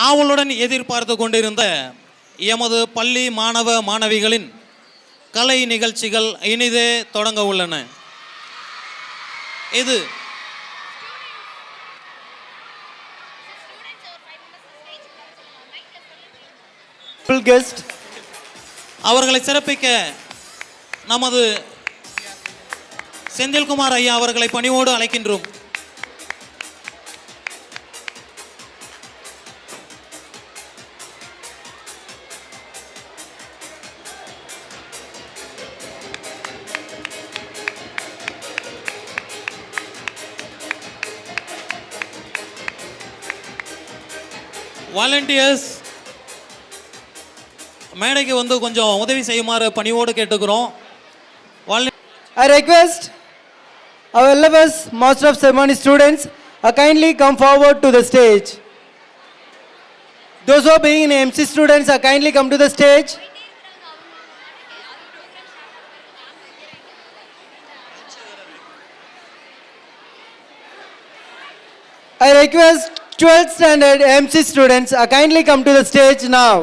ஆவலுடன் எதிர்பார்த்து கொண்டிருந்த எமது பள்ளி மாணவ மாணவிகளின் கலை நிகழ்ச்சிகள் இனிதே தொடங்க உள்ளன. இது அவர்களை சிறப்பிக்க நமது செந்தில்குமார் ஐயா அவர்களை பணிவோடு அழைக்கின்றோம். வாலண்டியர்ஸ் மேடைக்கு வந்து கொஞ்சம் உதவி செய்யுமாறு பணிவோடு கேட்டுக்கிறோம். I request our LFS Master of Ceremony students kindly come forward to the stage. Those who are being MC students kindly come to the stage. I request 12th standard MC students kindly come to the stage now.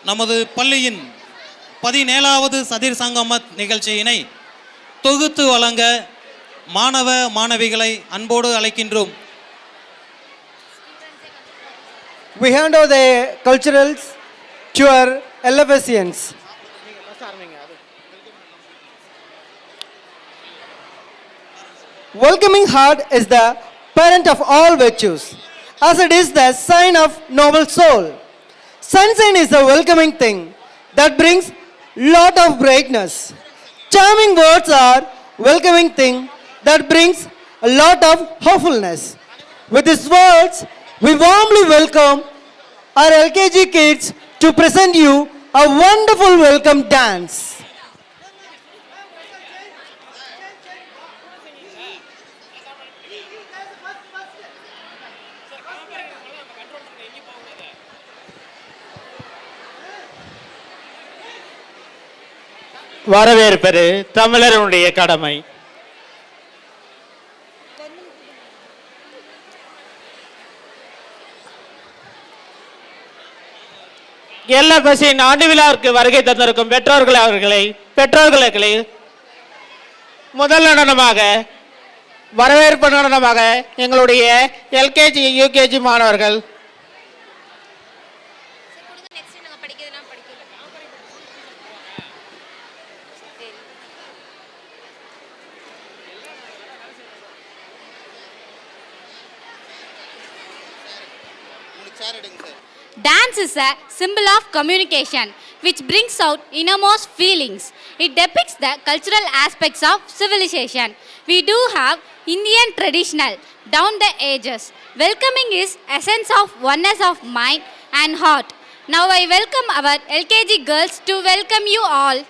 நமது பள்ளியின் 17வது சதிர் சங்கமத் நிகழ்ச்சியினை தொகுத்து வழங்க மாணவ மாணவிகளை அன்போடு அழைக்கின்றோம். We hand over the culturals to our LFSians. Welcoming heart is the parent of all virtues, as it is the sign of noble soul. Sunshine is a welcoming thing that brings lot of brightness. Charming words are welcoming thing that brings a lot of hopefulness. With these words, we warmly welcome our LKG kids to present you a wonderful welcome dance. வரவேற்பது தமிழருடைய கடமை. LFSின் ஆண்டு விழாவிற்கு வருகை தந்திருக்கும் பெற்றோர்களை முதல் நடனமாக வரவேற்பு நடனமாக எங்களுடைய LKG UKG மாணவர்கள் Dance is a symbol of communication which brings out innermost feelings. It depicts the cultural aspects of civilization. We do have Indian traditional down the ages. Welcoming is essence of oneness of mind and heart. Now I welcome our LKG girls to welcome you all.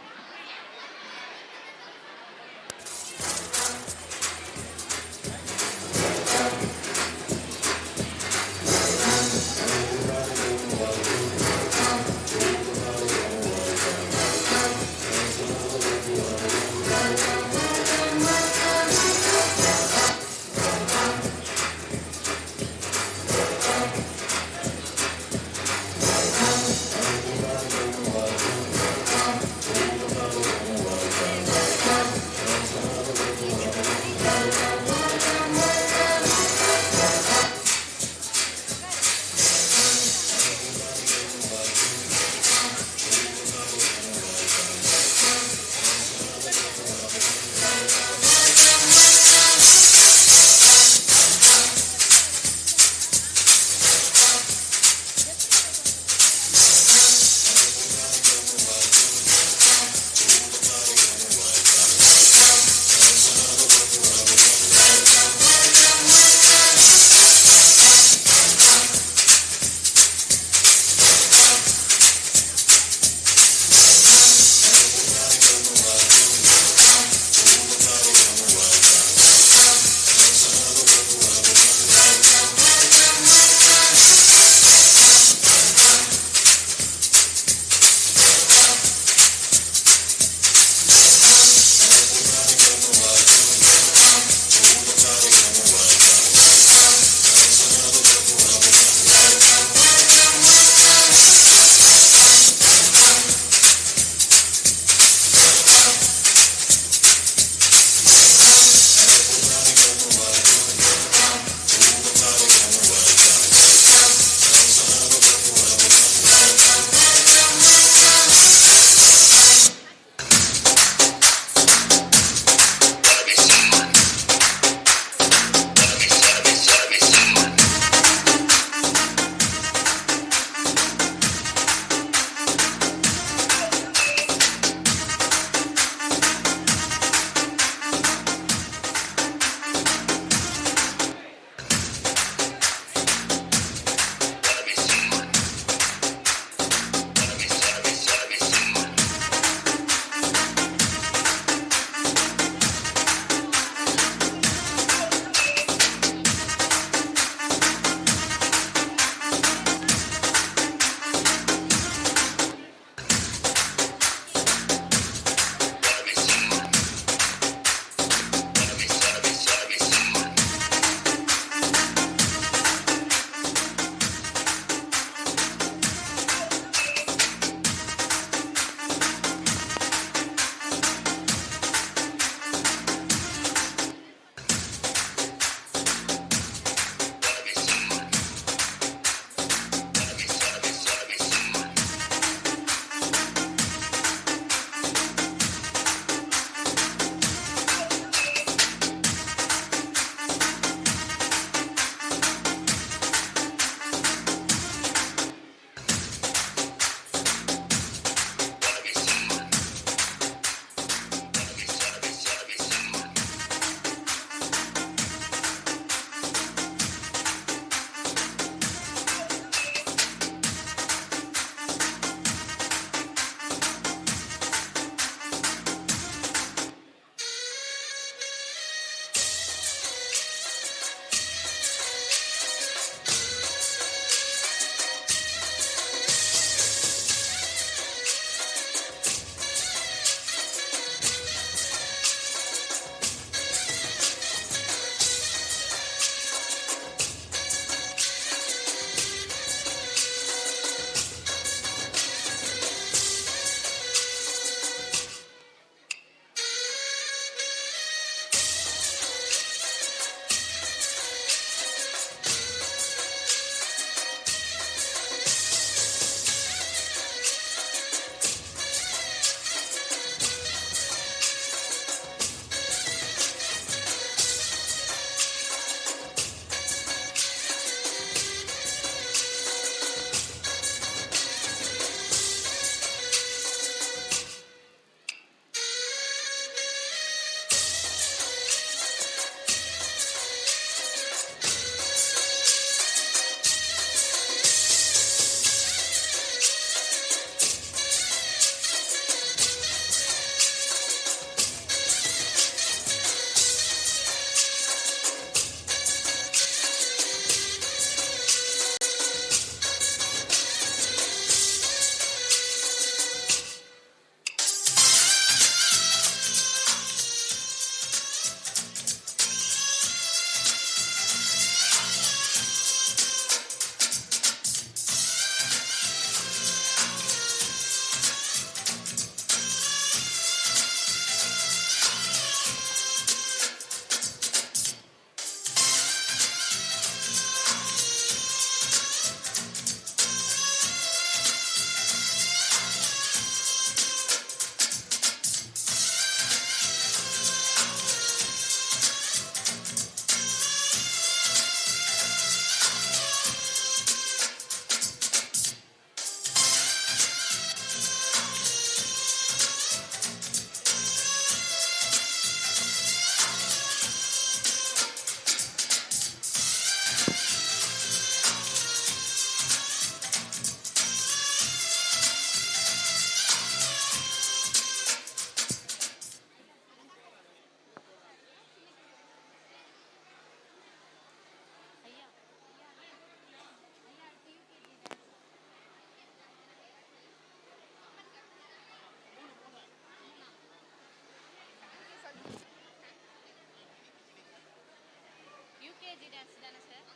Dance தானே sir?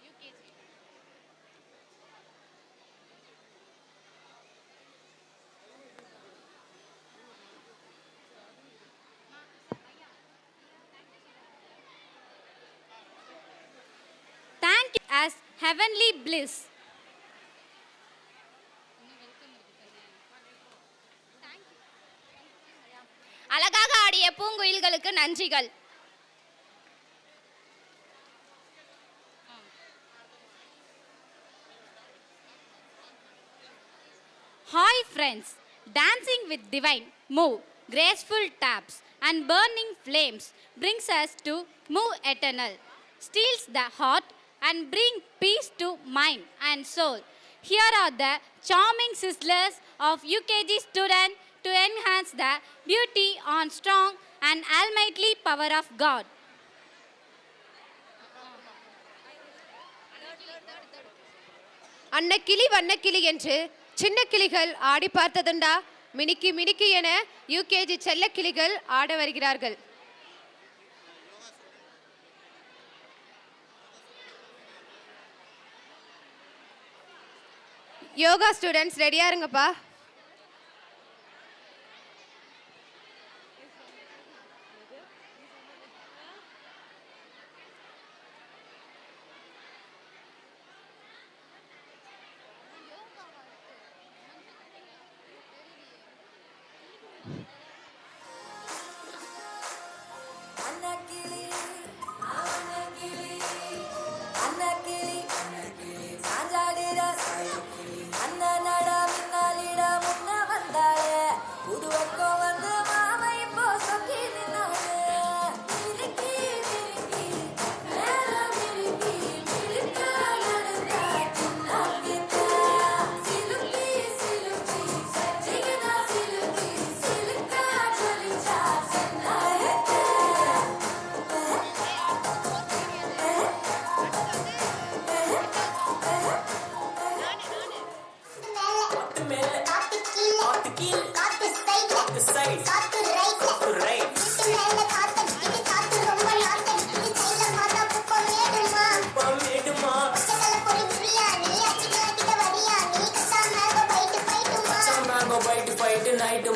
UKG. Thank you as heavenly bliss. அழகாக ஆடிய பூங்குயில்களுக்கு நன்றிகள். Hi friends, dancing with divine move, graceful taps and burning flames brings us to move eternal, steals the heart and bring peace to mind and soul. Here are the charming sizzlers of UKG student to enhance the beauty on strong and almighty power of God. Annakili வண்ணக்கிளி என்று சின்ன கிளிகள் ஆடி பார்த்ததுண்டா? மினிக்கி மினிக்கி என UKG செல்ல கிளிகள் ஆட வருகிறார்கள். Yoga students ரெடியா இருங்கப்பா.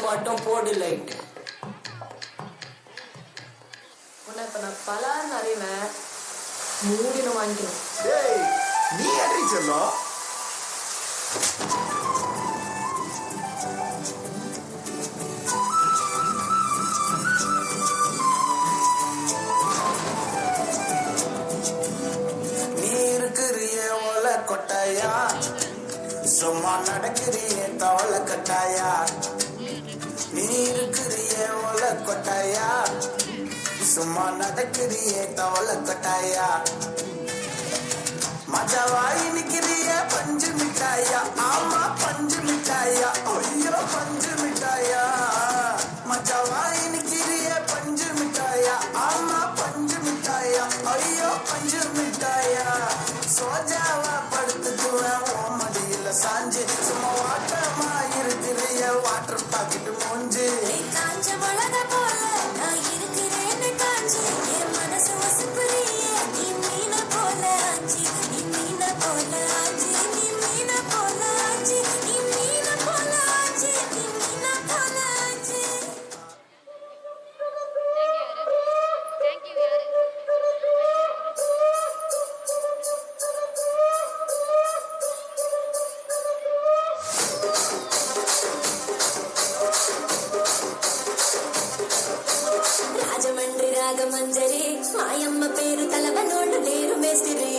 மட்டும் போடு லைட். உன்னை இப்ப நான் பலான்னு அறிவேன். மூடின வாங்கிக்கணும். நீ எப்படி சொல்லும்? நீ இருக்கிறிய ஒல கொட்டாயா, சும்மா நடக்கிறிய தவளை கட்டாயா. நீ இருக்கிறிய ஒல கொட்டாயா, சும்மா நடக்கிறிய தவளை கட்டாயா. மஜாவாய் நிக்கிறிய பஞ்சு மிட்டாயா, ஆமா பஞ்சு மிட்டாயா, ஐயோ பஞ்சு மிட்டாயா. மஜாவாய் நிக்கிறிய பஞ்சு மிட்டாயா, ஆமா பஞ்சு மிட்டாயா, ஐயோ பஞ்சு மிட்டாயா. சோஜாவா படுத்துக்குவேன் ஓமடியில சாஞ்சு, சும்மா வாட்டமா இருக்கிறிய வாட்டர் பாக்கெட்டு மூஞ்சு. காஞ்ச மிளக போல நான் இருக்கிறேன்னு காஞ்சி, என் மனசு வசுப்புறிய நீ மீன போல ஆஞ்சி, நீ மீன போல ஆஞ்சி, நீ மீன போல ஆஞ்சி, நீ மீன போல ஆஞ்சி, நீ மீன போல ஆஞ்சி. Thank you யாரு? రాజమండ్రి రాగమంజరి మాయమ్మ పేరు తలవనోళ్ళు లేరు మేస్తిరి.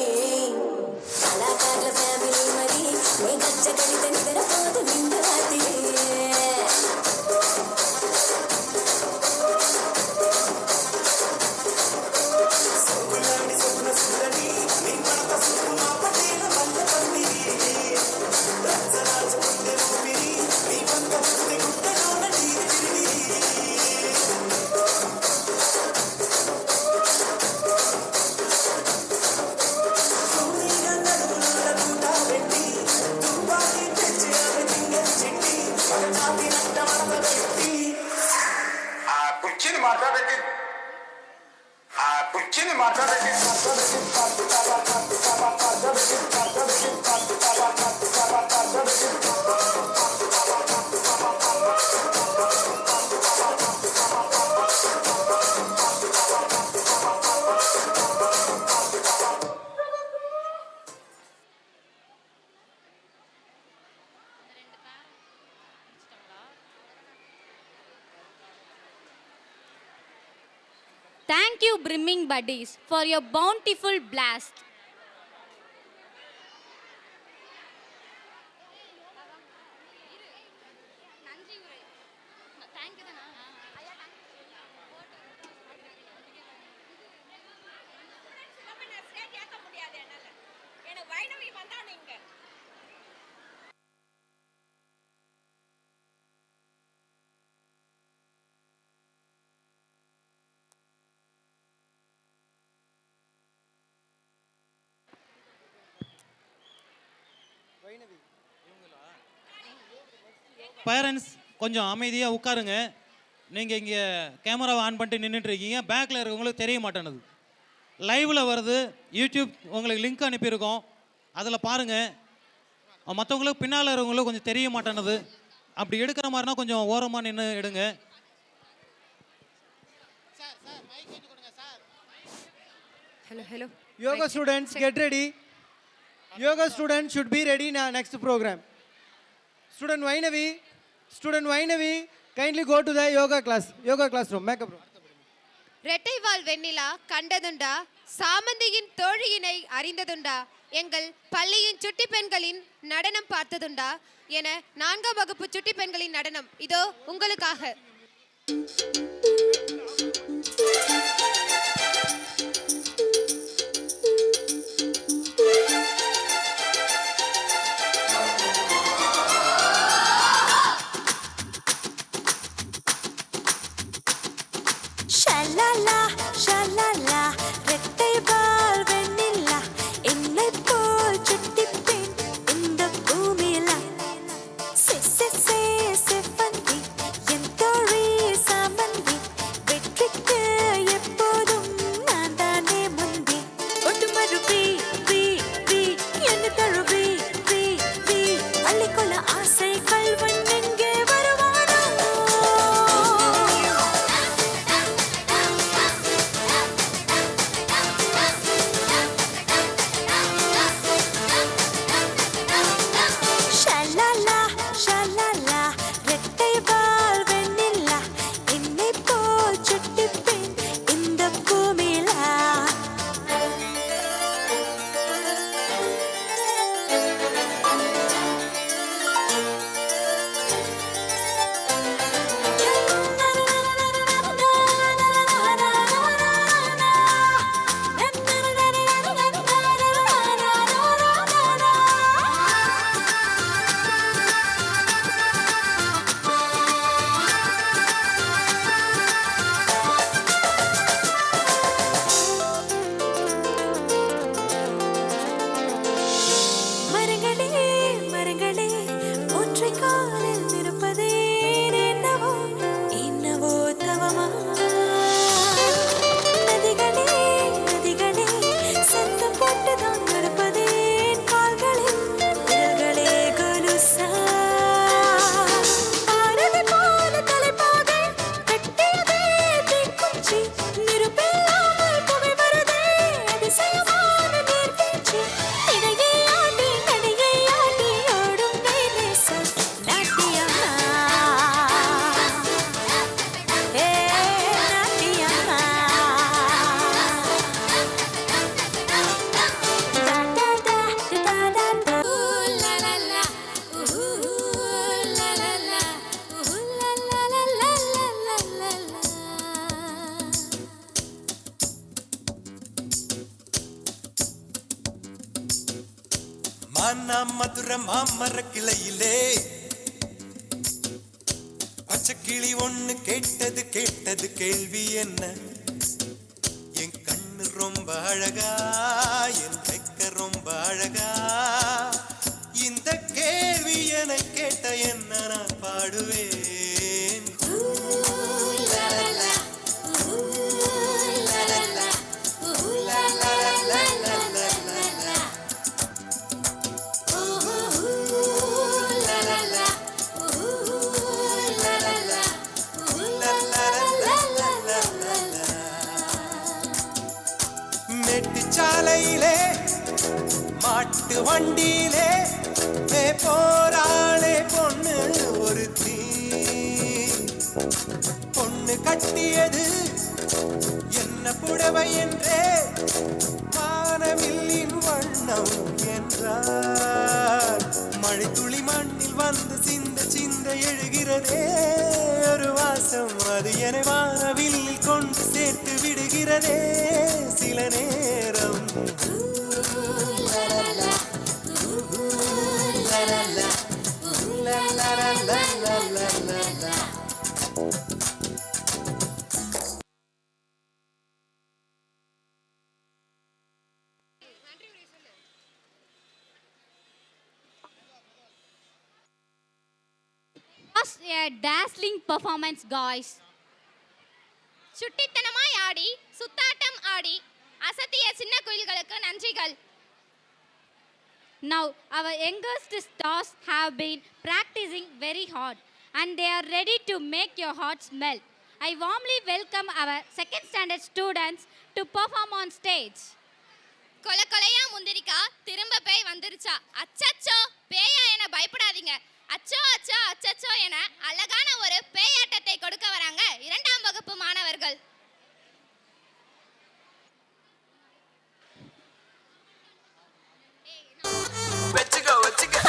కళాకారుల ఫ్యామిలీ మరి నే గచ్చ కడితే నిద్రపోదు నిండు రాత్రి. కుర్చీని మాట్లాడేది, ఆ కుర్చీ Thank you, brimming buddies, for your bountiful blast. Parents கொஞ்சம் அமைதியாக உட்காருங்க. நீங்கள் இங்கே கேமராவை ஆன் பண்ணிட்டு நின்றுட்டு இருக்கீங்க. பேக்கில் இருக்கவங்களுக்கு தெரிய மாட்டேனுது. லைவில் வருது, யூடியூப் உங்களுக்கு லிங்க் அனுப்பியிருக்கோம், அதில் பாருங்கள். மற்றவங்களுக்கு பின்னால் இருக்கிறவங்களுக்கு கொஞ்சம் தெரிய மாட்டேனுது. அப்படி எடுக்கிற மாதிரினா கொஞ்சம் ஓரமாக நின்று எடுங்க. Hello. Yoga students, get ready. Yoga students should be ready in our next program. Student Vainavi, kindly go to the yoga classroom. Make up room. ரெட்டைவால் வெண்ணிலா கண்டதுண்டா, சாமந்தியின் தோழியினை அறிந்ததுண்டா, எங்கள் பள்ளியின் சுட்டி பெண்களின் நடனம் பார்த்ததுண்டா என 4ஆம் வகுப்பு சுட்டி பெண்களின் நடனம் இதோ உங்களுக்காக. ஷலலா ஷலலா ரெட்டைவால் வெண்ணிலா என்னை போல் சுட்டி பெண் இந்த பூமியில செவ்வந்தி என் தோழி சாமந்தி வெற்றிக்கு எப்போதும் நான் தானே முந்தி ஒட்டு மறுவி என்ன தழுவி அள்ளிக்கொள்ள ஆசை கல்வன் எங்கே வருவானோ. ஷலலா ஷலலா ரெட்டைவால் வெண்ணிலா என்னை போல் சுட்டி பெண் இந்த பூமியில மரங்களே ஒற்றை காலில் நிற்பதே என்னவோ தவமா. நதிகளே சத்தம் போட்டுதான் நடப்பதே கால்களில் விரல்களே கொலுசா. பாரதி போல தலைப்பாகை கட்டியதே தீக்குச்சி, நிருப்பில்லாமல் புகை வருதே அதிசயமான நீர்வீழ்ச்சி. இடையே ஆடி நடையை ஆடி ஓடும் வேலை சொல் நாட்டியம்மா. நாட்டியம்மா. மானா மதுர மாமர கிளையிலே பச்சை கிளி ஒண்ணு கேட்டது கேள்வி என்ன? என் கண்ணு ரொம்ப அழகா, என் வெக்க ரொம்ப அழகா, இந்த கேள்வி என கேட்ட என்ன நான் பாடுவேன். மாட்டு வண்டியிலே போராளே பொண்ணு ஒரு தீ பொண்ணு கட்டியது என்ன புடவை என்றே வானவில்லின் வண்ணம் என்றார் மழை துளி மண்ணில் வந்து சிந்த சிந்த எழுகிறதே ஒரு வாசம் அது என வானவில்லில் கொண்டு சேர்த்து விடுகிறதே சில நேரம் Was a dazzling performance, guys. சுட்டித்தனமாய் ஆடி சுத்தாட்டம் ஆடி அசத்திய சின்ன குயில்களுக்கு நன்றிகள். Now, our youngest stars have been practicing very hard and they are ready to make your hearts melt. I warmly welcome our second standard students to perform on stage. கொல கொலையா முந்திரிக்கா திரும்ப பேய் வந்துருச்சா அச்சச்சோ பேயா என பயப்படாதீங்க அச்சோ அச்சோ அச்சச்சோ என அழகான ஒரு பேயாட்டத்தை கொடுக்க வராங்க 2ஆம் வகுப்பு மாணவர்கள்.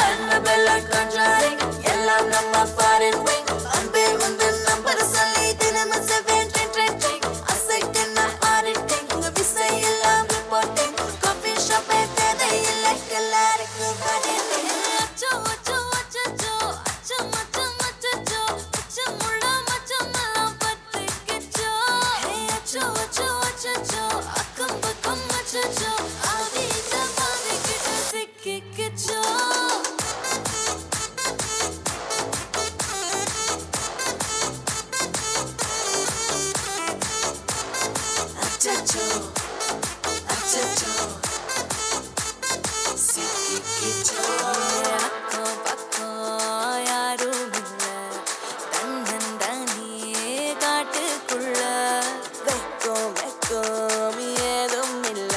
Annabella conjuring எல்லாம் நம்ம foreign wing அன்பே வந்து நம்பர் சொல்லி தினமும் 7 trending அசைக்கன ஆடிட்டிங் உங்க விசை எல்லாம் ரிப்போர்ட்டிங் காஃபி ஷாப் தேதை இல்லை எல்லாருக்கும் படிட்டிங் அச்சோ அச்சோ அச்சோ அச்சோ அச்சோ அச்சோ அச்சோ முள்ள மச்சமெல்லாம் பத்திக்கிச்சோ ஹே அச்சோ அச்சோ அச்சோ அக்கம் பக்கம் அச்சோ ஆவித பாதிக்கிட்ட சிக்கிக்கிச்சோ அச்சச்சோ அச்சச்சோ சிக்கிக்கிச்சோ அக்கம் பக்கம் யாரும் இல்ல தன்னந்தனியே காட்டுக்குள்ள வெக்கம் வெக்கம் ஏதும் இல்ல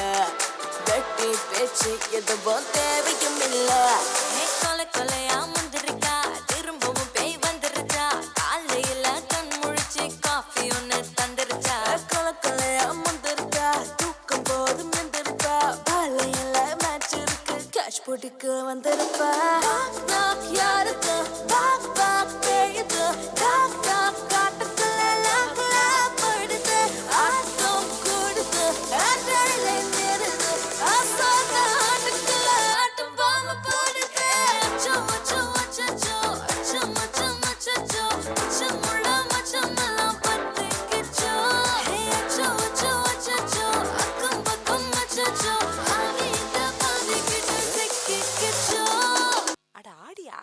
வெட்டி பேச்சு எதுவும் தேவையும் இல்ல கொலை கொலையா முந்திருக்கா திரும்பவும் பேய் வந்துருச்சா காலையில கண் முழிச்சு காஃபி ஒன்னு தந்துருச்சா கொலை கொலையா முந்திருக்கா தூக்கம் போதும் நின்றுருக்கா பாலையில மேட்ச் இருக்கு கேஷ் போட்டுக்கு வந்திருப்பா யாருக்கு பாக் பாக் பேயுது டாக் டாக் காட்டுக்குள்ள லாக் லாக் படுது ஆட்டம் கூடுது ஆட்டடிலே நிறுது ஆசாக ஆட்டுக்குள்ள ஆட்டம் பாம்பு போடுது அச்சோ அச்சோ அச்சோ அச்சோ அச்சோ அச்சோ அச்சோ முள்ள மச்சமெல்லாம் பத்திக்கிச்சோ ஹே அச்சோ அச்சோ அச்சோ அக்கம் பக்கம் அச்சோ ஆவித பாதிக்கிட்ட சிக்கிக்கிச்சோ அட ஆடியா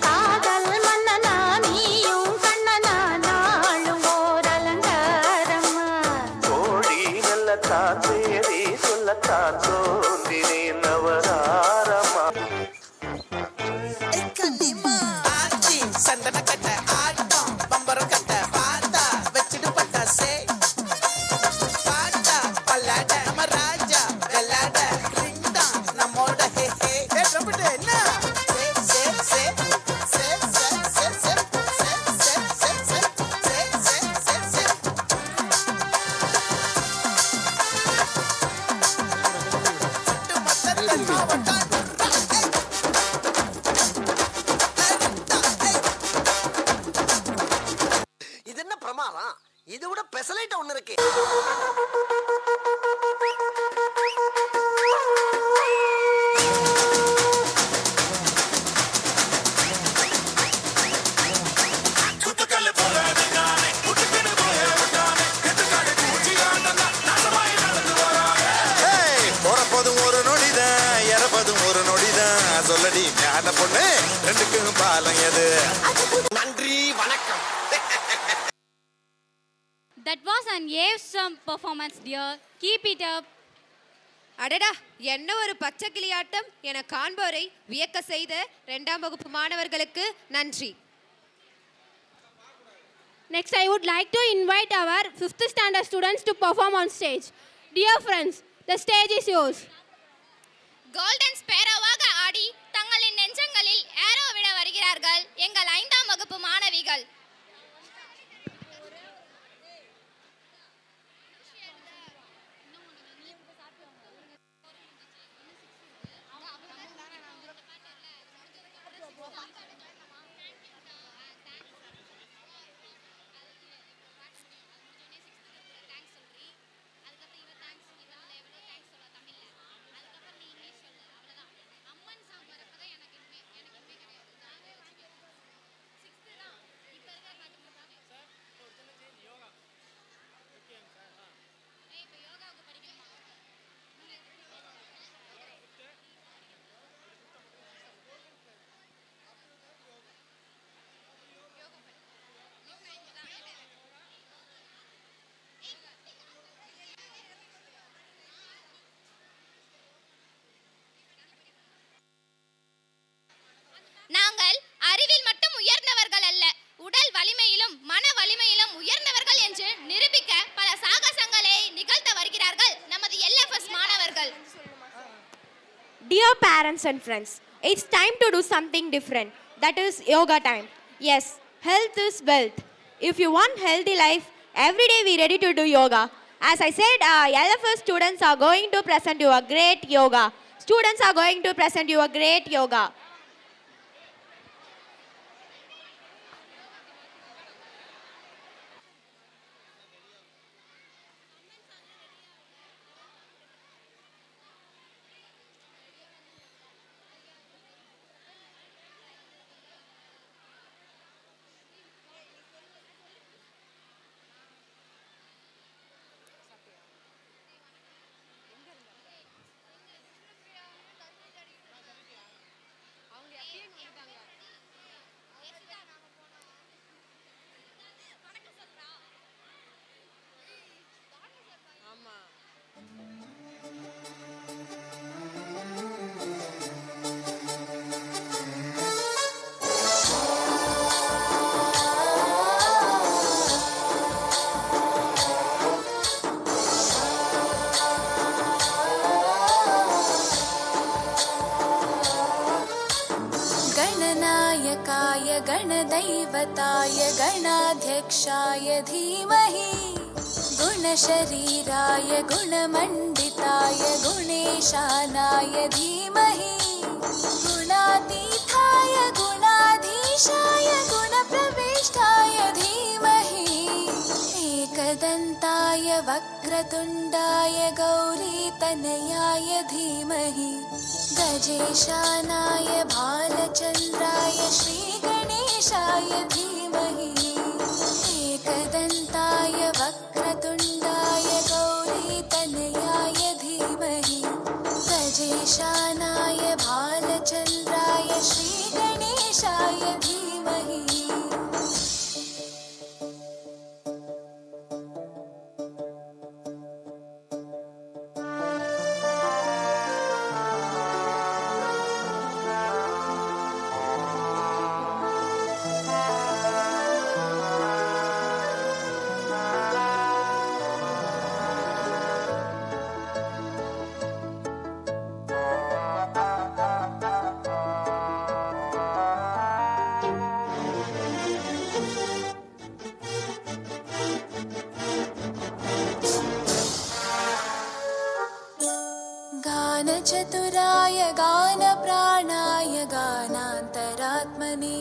காதல் மன்னனா நீயும் கண்ணனா நாளும் ஓர் அலங்காரம்மா கோழி நல்லத்தான் சேரி சொல்லத்தான் தோன்றினே நவதாரமா சந்தன கட்ட ஆட்டம் பம்பரம் கட்ட பார்த்தா வச்சிடு பட்டாசே பாட்டா பல்லாட மராஜா கல்லாட ரிங்டா நம்மோட ஹே ஹே ட்ரம்பட் என்ன சே சே சே சே சே சே சே சே சே சே சே சே சே ஸ்பெஷலைட் ஒண்ணு இருக்கு. போறப்பதும் ஒரு நொடிதான், இறப்பதும் ஒரு நொடிதான். சொல்லடி ஞான பொண்ணு, ரெண்டுக்கும் பாலம் எது? நன்றி, வணக்கம். That was an awesome performance, dear. Keep it up. அடடா, என்ன ஒரு பச்சை கிளியாட்டம் என காண்போரை வியக்க செய்த 2ஆம் வகுப்பு மாணவர்களுக்கு நன்றி. Next, I would like to invite our 5th standard students to perform on stage. Dear friends, the stage is yours. Golden ஸ்பேரோவாக ஆடி தங்களின் நெஞ்சங்களில் ஏரோ விட வருகிறார்கள் எங்கள் 5ஆம் வகுப்பு மாணவிகள். நாங்கள் அறிவில் மட்டும் உயர்ந்தவர்கள் அல்ல, உடல் வலிமையிலும் மன வலிமையிலும் உயர்ந்தவர்கள் என்று நிரூபிக்க பல சாகசங்களை நிகழ்த்த வருகிறார்கள் நமது LFS மாணவர்கள். Dear parents and friends, it's time to do something different. That is yoga time. Yes, health is wealth. If you want healthy life, every day we ready to do yoga. As I said, LFS students are going to present you a great yoga. Students are going to present you a great yoga. गणनायकाय गणदैवताय गणाध्यक्षाय धीमहि गुणशरीराय गुणमण्डिताय गुणेशानाय धीमहि गुणातीताय गुणाधीशाय गुणप्रविष्टाय धीमहि एकदन्ताय वक्रतुण्डाय गौरीतनयाय धीमहि गजेशानाय भालचन्द्राय श्रीगणेशाय धीमहि एकदन्ताय वक्रतुण्डाय गौरीतनयाय धीमहि गजेशानाय भालचन्द्राय श्रीगणेशाय धीमहि. गानचतुराय गानप्राणाय गानान्तरात्मने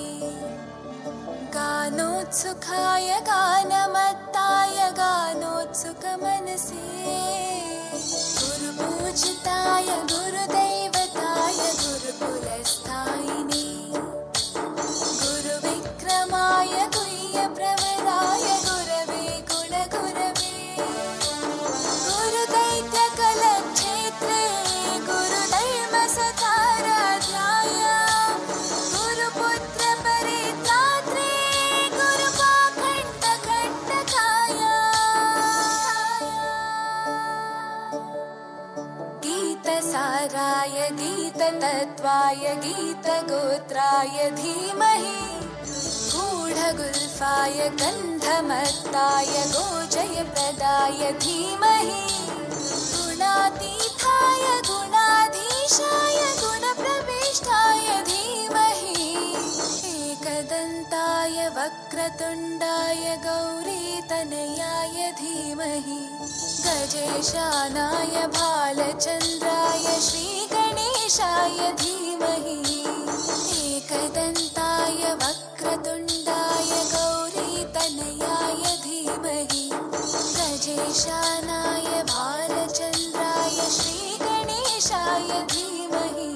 गानोत्सुकाय गानमत्ताय गानोत्सुकमनसे गुरुपूजिताय गुरुदैवताय गुरुकुलस्थायिने गुरुविक्रमाय गुह्यप्रवराय गुरवे गुणगुरवे गुरुदैत्यकलक्षेत्रे गुरुधर्मसताराध्याय गुरुपुत्रपरित्रात्रे गुरुपाखण्डखण्डकाय गीतसाराय गीततत्त्वाय गीतगोत्राय धीमहि गूढगुल्फाय गन्धमत्ताय गोजयप्रदाय धीमहि गुणातीताय गुणाधीशाय गुणप्रविष्टाय धीमहि एकदन्ताय वक्रतुण्डाय गौरीतनयाय धीमहि गजेशानाय भालचन्द्राय श्रीगणेशाय धीमहि एकदन्ताय वक्रतुण्डाय गौरीतनयाय धीमहि गजेशानाय भालचन्द्राय श्रीगणेशाय धीमहि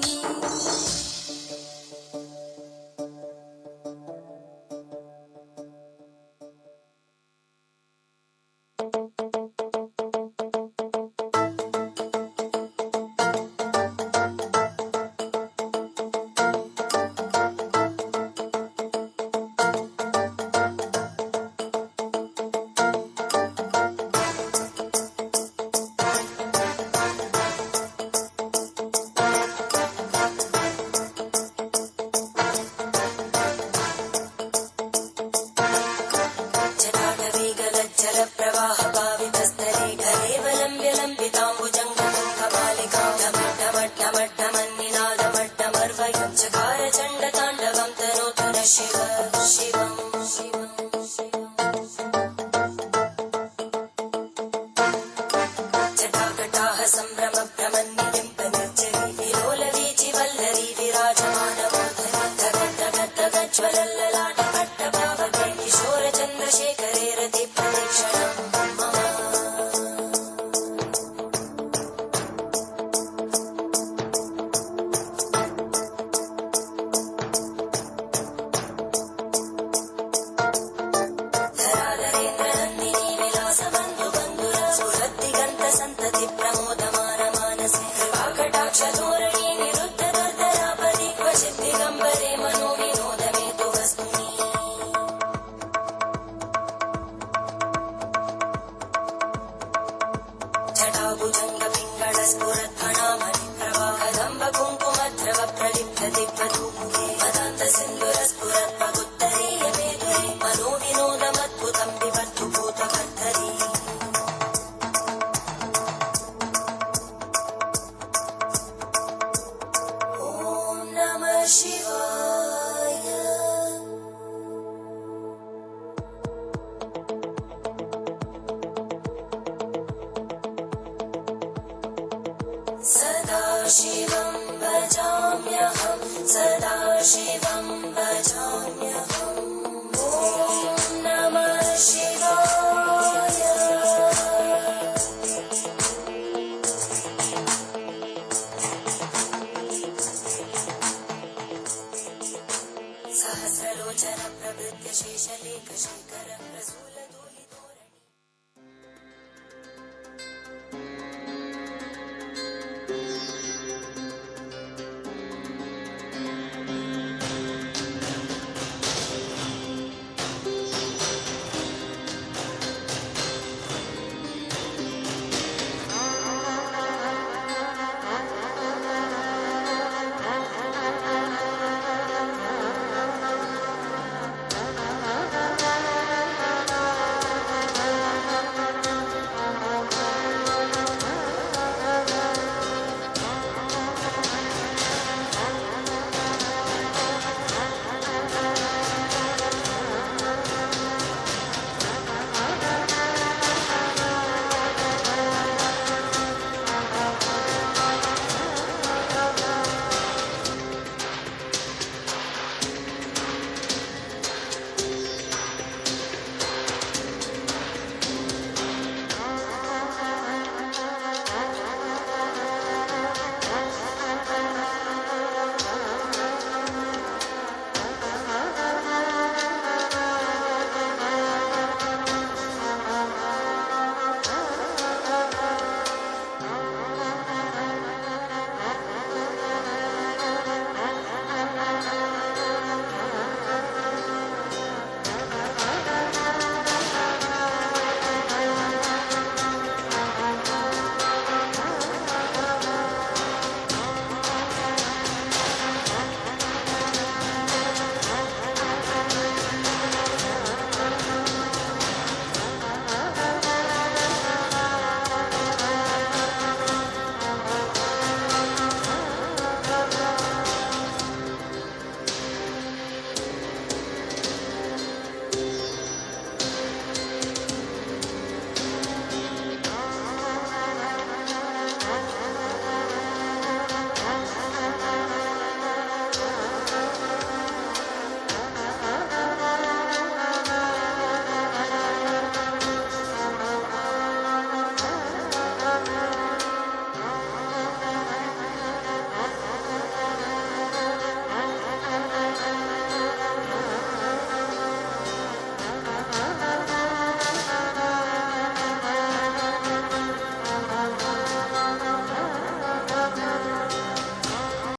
जटाटवेगलज्जलप्रवाहभावितस्तरे घरेवलम्ब्य लम्बिताम्बुजङ्गतुङ्गमालिकां ढमड्ढमड्ढमड्ढमन्निनादमड्ढमर्वयं चकार चण्डताण्डवं तनोतु नः शिव शिवम् जटाकटाः सम्भ्रमभ्रमन्निलिम्पनिर्जरी विलोलवीचिवल्लरी विराजमानमूर्धनि धगद्धगज्ज्वलल्ललाटपट्टभावके किशोरचन्द्रशेखरे रतिप्रदक्षिणम् मम धराधरेन्द्रनन्दिनी विलासबन्धुबन्धुरा सुरद्दिगन्तसन्तति प्रमोदमानमानसे कृपाकटाक्षधोरणी निरुद्धदर्दरापदि क्वचित् दिगम्बरे मनोविनोदमेतु वस्तुनि जटाभुजङ्गपिङ्गळस्फुरत्फणामणिप्रवाहदम्बकुङ्कुमद्रवप्रलिप्तदिग्वधूमुखे मदान्तसिन्धुरस्फुरत्पगुत्तरीयमेधुरे मनोविनोदमद्भुतं विवर्तु भूतकर्तरी ॐ नमः शिवाय सदाशिवं भजाम्यहं सदाशिवं भजाम्यहम् ॐ नमः शिवाय सहस्रलोचन प्रभृत्य शेषलेखशेखरं प्रसूय